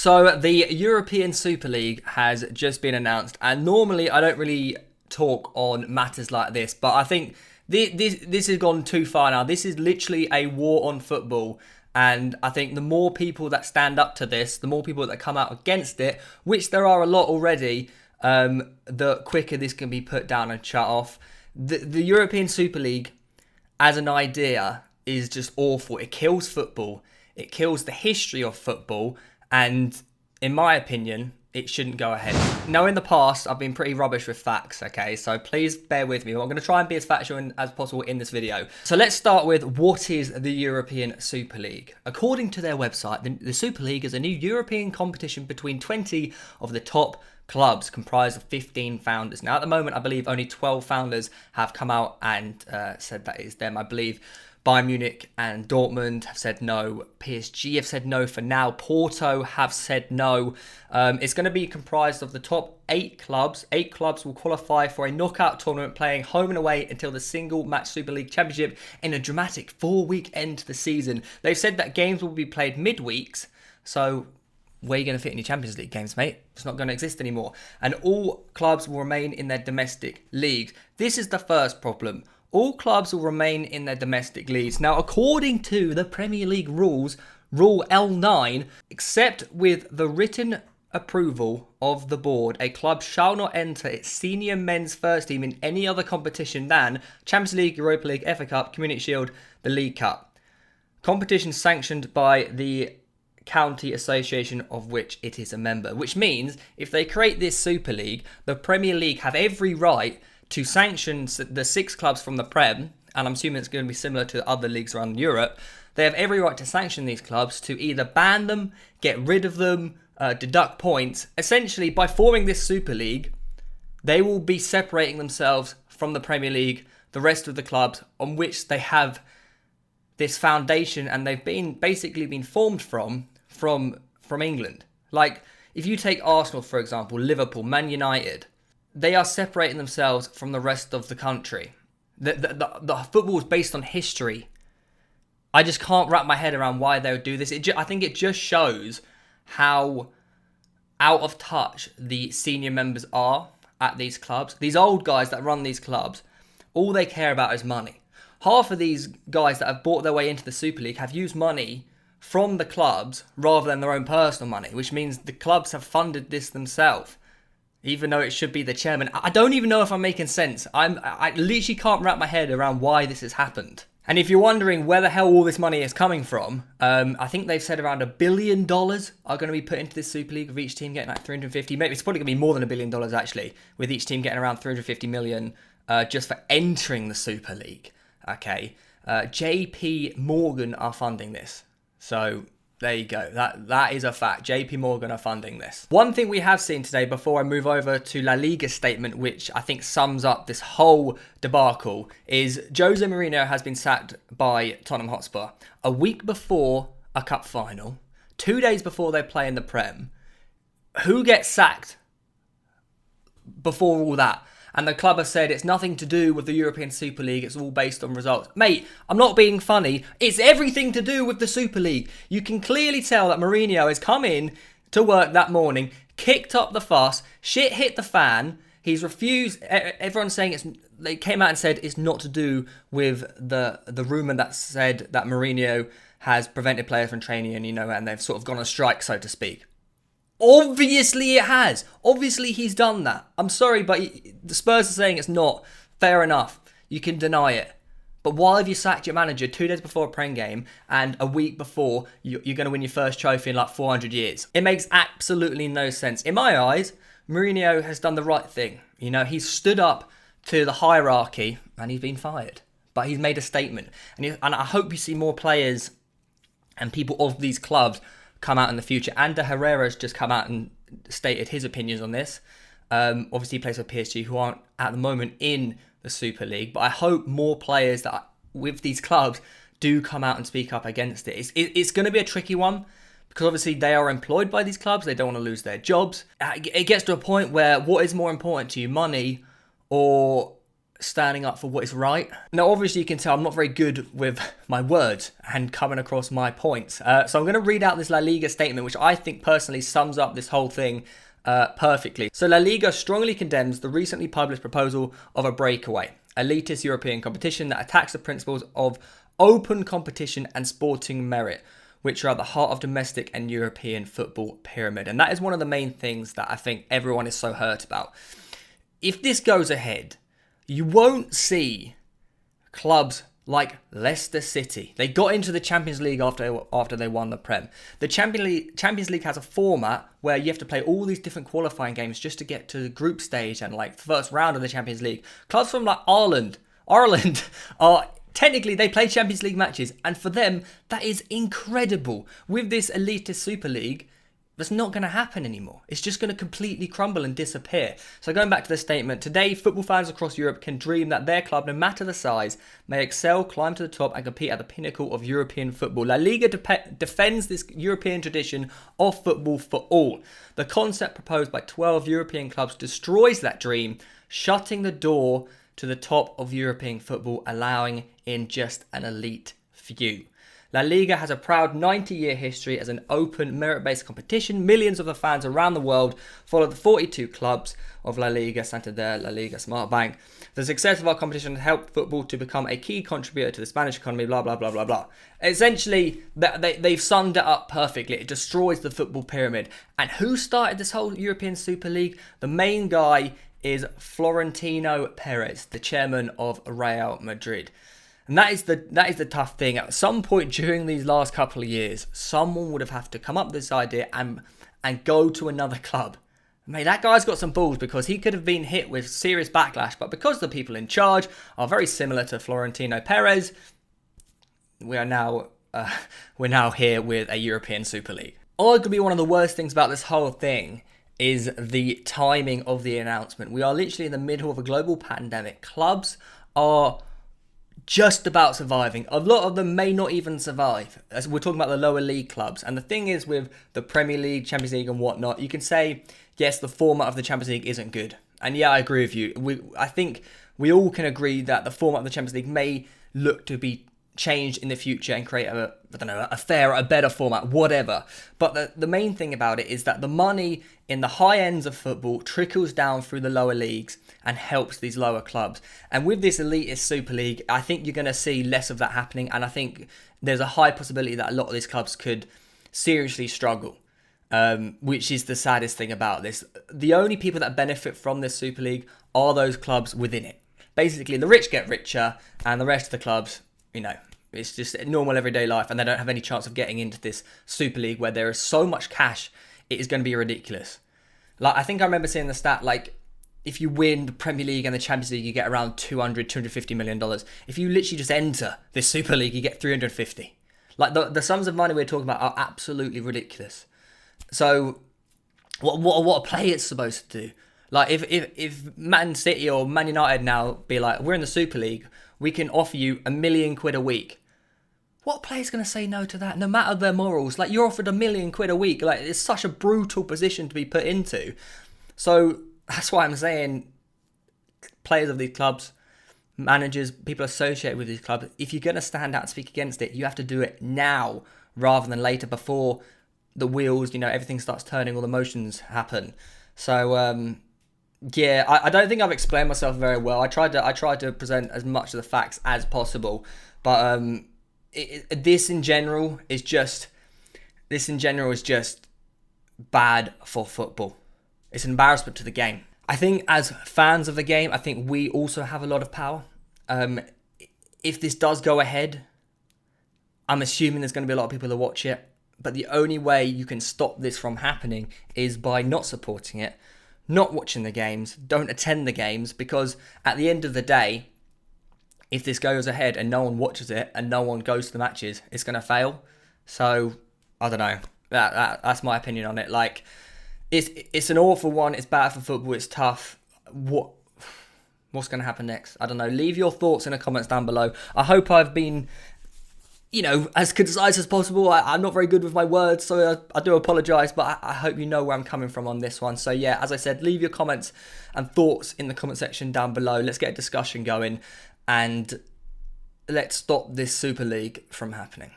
So the European Super League has just been announced, and normally I don't really talk on matters like this, but I think this has gone too far now. This is literally a war on football, and I think the more people that stand up to this, the more people that come out against it, which there are a lot already, the quicker this can be put down and shut off. The European Super League, as an idea, is just awful. It kills football. It kills the history of football. And in my opinion, it shouldn't go ahead. Now, in the past, I've been pretty rubbish with facts, okay? So please bear with me. I'm going to try and be as factual as possible in this video. So let's start with, what is the European Super League? According to their website, the Super League is a new European competition between 20 of the top clubs comprised of 15 founders. Now, at the moment, I believe only 12 founders have come out and said that is them. I believe Bayern Munich and Dortmund have said no. PSG have said no for now. Porto have said no. It's going to be comprised of the top 8 clubs. 8 clubs will qualify for a knockout tournament, playing home and away until the single match Super League Championship in a dramatic 4-week end to the season. They've said that games will be played midweeks. So where are you going to fit in your Champions League games, mate? It's not going to exist anymore. And all clubs will remain in their domestic leagues. This is the first problem. All clubs will remain in their domestic leagues. Now, according to the Premier League rules, Rule L9, except with the written approval of the board, a club shall not enter its senior men's first team in any other competition than Champions League, Europa League, FA Cup, Community Shield, the League Cup. Competition sanctioned by the county association of which it is a member. Which means, if they create this Super League, the Premier League have every right to sanction the 6 clubs from the Prem, and I'm assuming it's going to be similar to other leagues around Europe. They have every right to sanction these clubs, to either ban them, get rid of them, deduct points. Essentially, by forming this Super League, they will be separating themselves from the Premier League, the rest of the clubs on which they have this foundation, and they've been formed from England. Like, if you take Arsenal, for example, Liverpool, Man United, they are separating themselves from the rest of the country. The football is based on history. I just can't wrap my head around why they would do this. I think it just shows how out of touch the senior members are at these clubs. These old guys that run these clubs, all they care about is money. Half of these guys that have bought their way into the Super League have used money from the clubs rather than their own personal money, which means the clubs have funded this themselves, even though it should be the chairman. I don't even know if I'm making sense. I literally can't wrap my head around why this has happened. And if you're wondering where the hell all this money is coming from, I think they've said around $1 billion are going to be put into this Super League, with each team getting like 350. Maybe it's probably going to be more than $1 billion actually, with each team getting around 350 million just for entering the Super League. Okay, JP Morgan are funding this. So there you go. That is a fact. JP Morgan are funding this. One thing we have seen today, before I move over to La Liga's statement, which I think sums up this whole debacle, is Jose Mourinho has been sacked by Tottenham Hotspur a week before a cup final, 2 days before they play in the Prem. Who gets sacked before all that? And the club has said it's nothing to do with the European Super League. It's all based on results. Mate, I'm not being funny. It's everything to do with the Super League. You can clearly tell that Mourinho has come in to work that morning, kicked up the fuss, shit hit the fan. He's refused. Everyone's saying they came out and said it's not to do with the rumour that said that Mourinho has prevented players from training and they've sort of gone on strike, so to speak. Obviously it has. Obviously he's done that. I'm sorry, but the Spurs are saying it's not. Fair enough. You can deny it. But why have you sacked your manager 2 days before a Prem game and a week before you're going to win your first trophy in like 400 years? It makes absolutely no sense. In my eyes, Mourinho has done the right thing. He's stood up to the hierarchy and he's been fired. But he's made a statement. And I hope you see more players and people of these clubs come out in the future. Ander Herrera's just come out and stated his opinions on this. Obviously he plays for PSG, who aren't at the moment in the Super League, but I hope more players that are with these clubs do come out and speak up against it. It's going to be a tricky one, because obviously they are employed by these clubs. They don't want to lose their jobs. It gets to a point where, what is more important to you, money or standing up for what is right. Now, obviously, you can tell I'm not very good with my words and coming across my points. So I'm going to read out this La Liga statement, which I think personally sums up this whole thing perfectly. So La Liga strongly condemns the recently published proposal of a breakaway, elitist European competition that attacks the principles of open competition and sporting merit, which are at the heart of domestic and European football pyramid. And that is one of the main things that I think everyone is so hurt about. If this goes ahead, you won't see clubs like Leicester City. They got into the Champions League after they won the Prem. The Champions League has a format where you have to play all these different qualifying games just to get to the group stage and like the first round of the Champions League. Clubs from like Ireland are technically they play Champions League matches, and for them that is incredible. With this elitist Super League, that's not going to happen anymore. It's just going to completely crumble and disappear. So going back to the statement, today football fans across Europe can dream that their club, no matter the size, may excel, climb to the top and compete at the pinnacle of European football. La Liga defends this European tradition of football for all. The concept proposed by 12 European clubs destroys that dream, shutting the door to the top of European football, allowing in just an elite few. La Liga has a proud 90-year history as an open, merit-based competition. Millions of the fans around the world follow the 42 clubs of La Liga, Santander, La Liga, Smart Bank. The success of our competition has helped football to become a key contributor to the Spanish economy, blah, blah, blah, blah, blah. Essentially, they've summed it up perfectly. It destroys the football pyramid. And who started this whole European Super League? The main guy is Florentino Perez, the chairman of Real Madrid. And that is the tough thing. At some point during these last couple of years, someone would have to come up with this idea and go to another club. Mate, that guy's got some balls, because he could have been hit with serious backlash. But because the people in charge are very similar to Florentino Perez, we're now here with a European Super League. Arguably, one of the worst things about this whole thing is the timing of the announcement. We are literally in the middle of a global pandemic. Clubs are just about surviving. A lot of them may not even survive. As we're talking about the lower league clubs. And the thing is, with the Premier League, Champions League and whatnot, you can say, yes, the format of the Champions League isn't good. And yeah, I agree with you. I think we all can agree that the format of the Champions League may look to be changed in the future and create a fairer, a better format, whatever. But the main thing about it is that the money in the high ends of football trickles down through the lower leagues and helps these lower clubs. And with this elitist Super League, I think you're going to see less of that happening. And I think there's a high possibility that a lot of these clubs could seriously struggle, which is the saddest thing about this. The only people that benefit from this Super League are those clubs within it. Basically, the rich get richer and the rest of the clubs, it's just normal everyday life, and they don't have any chance of getting into this Super League where there is so much cash, it is going to be ridiculous. Like, I think I remember seeing the stat, like, if you win the Premier League and the Champions League, you get around $250 million. If you literally just enter this Super League, you get 350. Like, the sums of money we're talking about are absolutely ridiculous. So, what a player's supposed to do? Like, if Man City or Man United now be like, we're in the Super League, we can offer you £1 million a week. What player's going to say no to that, no matter their morals? Like, you're offered £1 million a week. Like, it's such a brutal position to be put into. So, that's why I'm saying players of these clubs, managers, people associated with these clubs, if you're going to stand out and speak against it, you have to do it now rather than later, before the wheels, everything starts turning, all the motions happen. So, yeah, I don't think I've explained myself very well. I tried to present as much of the facts as possible, but this in general is just bad for football. It's an embarrassment to the game. I think as fans of the game, I think we also have a lot of power. If this does go ahead, I'm assuming there's going to be a lot of people that watch it. But the only way you can stop this from happening is by not supporting it, not watching the games, don't attend the games, because at the end of the day, if this goes ahead and no one watches it and no one goes to the matches, it's going to fail. So, I don't know. That's my opinion on it. Like, it's an awful one. It's bad for football. It's tough. What's going to happen next? I don't know. Leave your thoughts in the comments down below. I hope I've been as concise as possible. I'm not very good with my words, so I do apologise, but I hope you know where I'm coming from on this one. So yeah, as I said, leave your comments and thoughts in the comment section down below. Let's get a discussion going, and let's stop this Super League from happening.